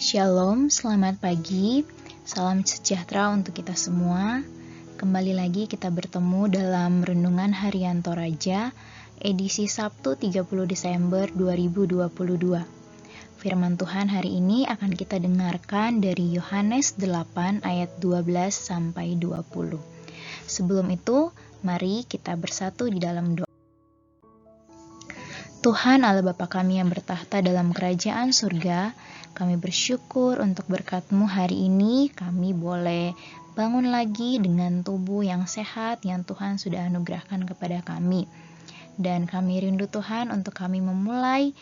Shalom, selamat pagi. Salam sejahtera untuk kita semua. Kembali lagi kita bertemu dalam Renungan Harian Toraja, edisi Sabtu 30 Desember 2022. Firman Tuhan hari ini akan kita dengarkan dari Yohanes 8 ayat 12 sampai 20. Sebelum itu, mari kita bersatu di dalam doa. Tuhan Allah Bapa kami yang bertahta dalam kerajaan surga, kami bersyukur untuk berkat-Mu hari ini. Kami boleh bangun lagi dengan tubuh yang sehat yang Tuhan sudah anugerahkan kepada kami. Dan kami rindu Tuhan untuk kami memulai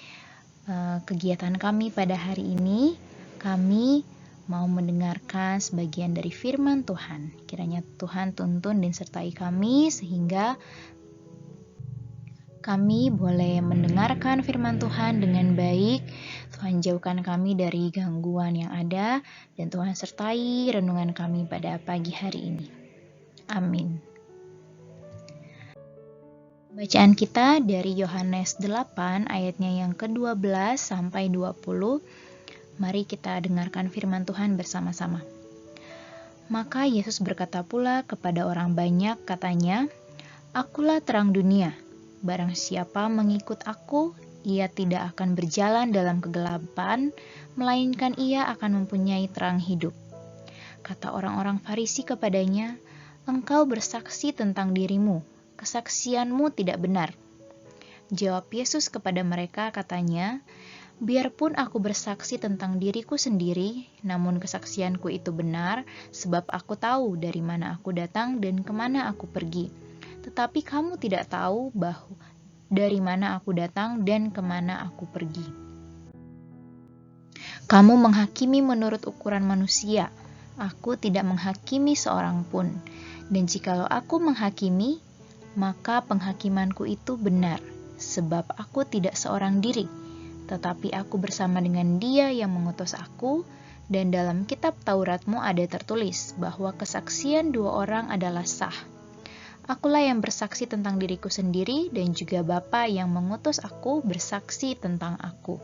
kegiatan kami pada hari ini. Kami mau mendengarkan sebagian dari firman Tuhan. Kiranya Tuhan tuntun dan sertai kami sehingga kami boleh mendengarkan firman Tuhan dengan baik. Tuhan jauhkan kami dari gangguan yang ada, dan Tuhan sertai renungan kami pada pagi hari ini. Amin. Bacaan kita dari Yohanes 8 ayatnya yang ke-12 sampai 20. Mari kita dengarkan firman Tuhan bersama-sama. Maka Yesus berkata pula kepada orang banyak, katanya, "Akulah terang dunia. Barang siapa mengikut aku, ia tidak akan berjalan dalam kegelapan, melainkan ia akan mempunyai terang hidup." Kata orang-orang Farisi kepadanya, "Engkau bersaksi tentang dirimu, kesaksianmu tidak benar." Jawab Yesus kepada mereka, katanya, "Biarpun aku bersaksi tentang diriku sendiri, namun kesaksianku itu benar, sebab aku tahu dari mana aku datang dan kemana aku pergi. Tetapi kamu tidak tahu bahwa dari mana aku datang dan kemana aku pergi. Kamu menghakimi menurut ukuran manusia. Aku tidak menghakimi seorang pun. Dan jikalau aku menghakimi, maka penghakimanku itu benar, sebab aku tidak seorang diri, tetapi aku bersama dengan Dia yang mengutus aku, dan dalam kitab Tauratmu ada tertulis bahwa kesaksian dua orang adalah sah. Akulah yang bersaksi tentang diriku sendiri, dan juga Bapa yang mengutus aku bersaksi tentang aku."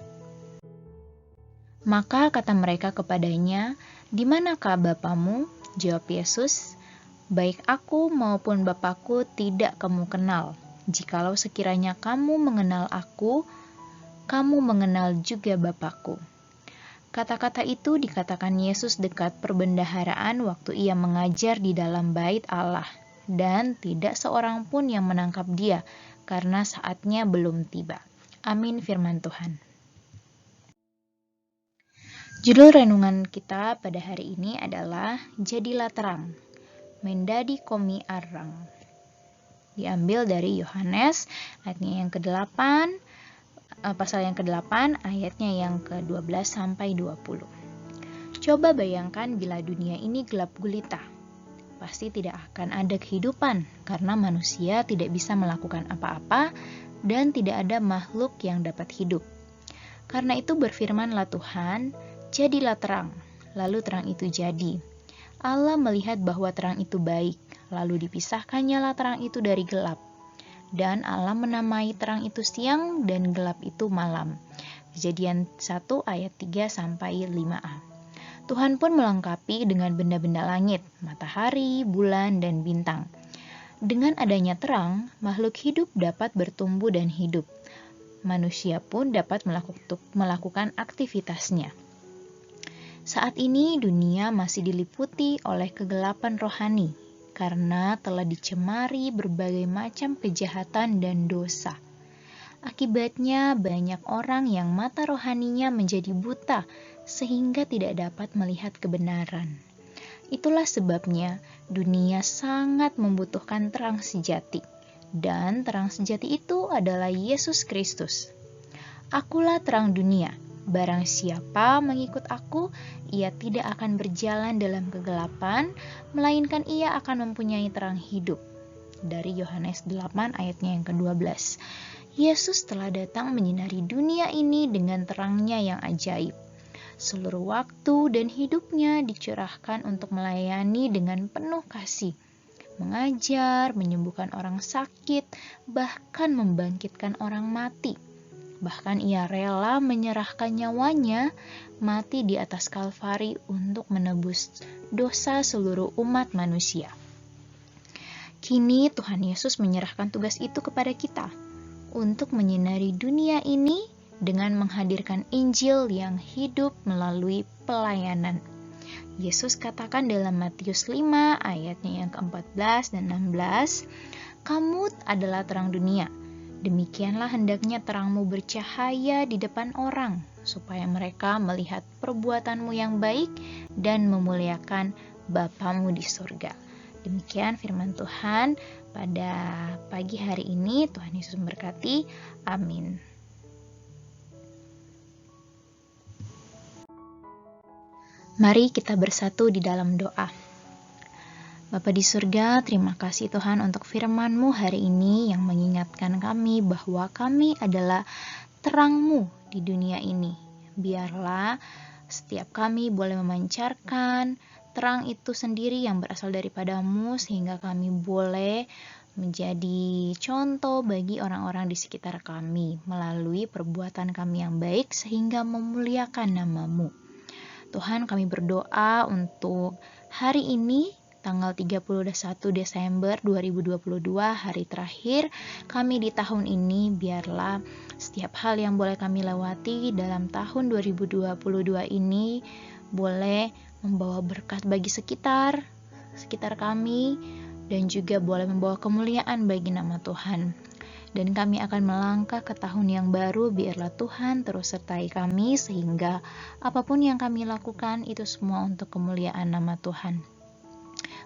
Maka kata mereka kepadanya, "Di manakah Bapamu?" Jawab Yesus, "Baik aku maupun Bapakku tidak kamu kenal. Jikalau sekiranya kamu mengenal aku, kamu mengenal juga Bapakku." Kata-kata itu dikatakan Yesus dekat perbendaharaan waktu ia mengajar di dalam bait Allah. Dan tidak seorang pun yang menangkap dia, karena saatnya belum tiba. Amin firman Tuhan. Judul renungan kita pada hari ini adalah Jadilah Terang, Mendadi Komi Arang. Diambil dari Yohanes ayatnya yang ke-8, pasal yang ke-8, ayatnya yang ke-12 sampai 20. Coba bayangkan bila dunia ini gelap gulita. Pasti tidak akan ada kehidupan karena manusia tidak bisa melakukan apa-apa dan tidak ada makhluk yang dapat hidup. Karena itu berfirmanlah Tuhan, "Jadilah terang." Lalu terang itu jadi. Allah melihat bahwa terang itu baik, lalu dipisahkannyalah terang itu dari gelap. Dan Allah menamai terang itu siang dan gelap itu malam. Kejadian 1 ayat 3 sampai 5a. Tuhan pun melengkapi dengan benda-benda langit, matahari, bulan, dan bintang. Dengan adanya terang, makhluk hidup dapat bertumbuh dan hidup. Manusia pun dapat melakukan aktivitasnya. Saat ini dunia masih diliputi oleh kegelapan rohani, karena telah dicemari berbagai macam kejahatan dan dosa. Akibatnya banyak orang yang mata rohaninya menjadi buta sehingga tidak dapat melihat kebenaran. Itulah sebabnya dunia sangat membutuhkan terang sejati. Dan terang sejati itu adalah Yesus Kristus. "Akulah terang dunia. Barang siapa mengikut aku, ia tidak akan berjalan dalam kegelapan, melainkan ia akan mempunyai terang hidup." Dari Yohanes 8 ayatnya yang ke-12. Yesus telah datang menyinari dunia ini dengan terangnya yang ajaib. Seluruh waktu dan hidupnya dicurahkan untuk melayani dengan penuh kasih, mengajar, menyembuhkan orang sakit, bahkan membangkitkan orang mati. Bahkan ia rela menyerahkan nyawanya mati di atas Kalvari untuk menebus dosa seluruh umat manusia. Kini Tuhan Yesus menyerahkan tugas itu kepada kita untuk menyinari dunia ini dengan menghadirkan Injil yang hidup melalui pelayanan. Yesus katakan dalam Matius 5 ayatnya yang ke-14 dan 16, "Kamu adalah terang dunia. Demikianlah hendaknya terangmu bercahaya di depan orang, supaya mereka melihat perbuatanmu yang baik dan memuliakan Bapamu di surga." Demikian firman Tuhan pada pagi hari ini. Tuhan Yesus memberkati. Amin. Mari kita bersatu di dalam doa. Bapa di surga, terima kasih Tuhan untuk firman-Mu hari ini yang mengingatkan kami bahwa kami adalah terang-Mu di dunia ini. Biarlah setiap kami boleh memancarkan terang itu sendiri yang berasal daripada-Mu, sehingga kami boleh menjadi contoh bagi orang-orang di sekitar kami melalui perbuatan kami yang baik sehingga memuliakan nama-Mu. Tuhan, kami berdoa untuk hari ini, tanggal 31 Desember 2022, hari terakhir kami di tahun ini. Biarlah setiap hal yang boleh kami lewati dalam tahun 2022 ini boleh membawa berkat bagi sekitar kami, dan juga boleh membawa kemuliaan bagi nama Tuhan. Dan kami akan melangkah ke tahun yang baru. Biarlah Tuhan terus sertai kami, sehingga apapun yang kami lakukan itu semua untuk kemuliaan nama Tuhan.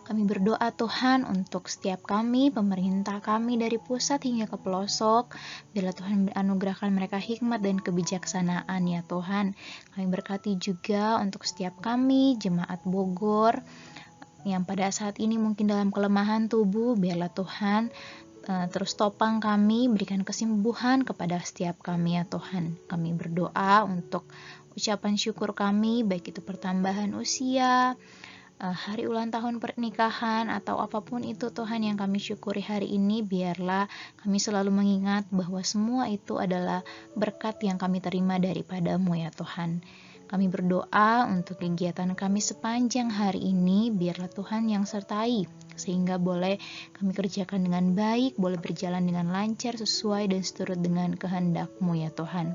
Kami berdoa Tuhan untuk setiap kami, pemerintah kami dari pusat hingga ke pelosok. Biarlah Tuhan anugerahkan mereka hikmat dan kebijaksanaan ya Tuhan. Kami berkati juga untuk setiap kami, jemaat Bogor, yang pada saat ini mungkin dalam kelemahan tubuh. Biarlah Tuhan terus topang kami, berikan kesembuhan kepada setiap kami ya Tuhan. Kami berdoa untuk ucapan syukur kami, baik itu pertambahan usia, hari ulang tahun pernikahan, atau apapun itu Tuhan yang kami syukuri hari ini. Biarlah kami selalu mengingat bahwa semua itu adalah berkat yang kami terima daripada-Mu ya Tuhan. Kami berdoa untuk kegiatan kami sepanjang hari ini. Biarlah Tuhan yang sertai, sehingga boleh kami kerjakan dengan baik, boleh berjalan dengan lancar, sesuai dan seturut dengan kehendak-Mu ya Tuhan.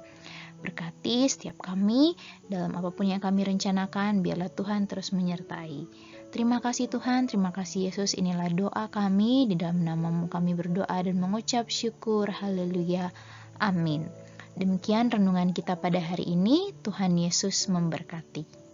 Berkati setiap kami dalam apapun yang kami rencanakan. Biarlah Tuhan terus menyertai. Terima kasih Tuhan, terima kasih Yesus. Inilah doa kami, di dalam nama-Mu kami berdoa dan mengucap syukur. Haleluya. Amin. Demikian renungan kita pada hari ini. Tuhan Yesus memberkati.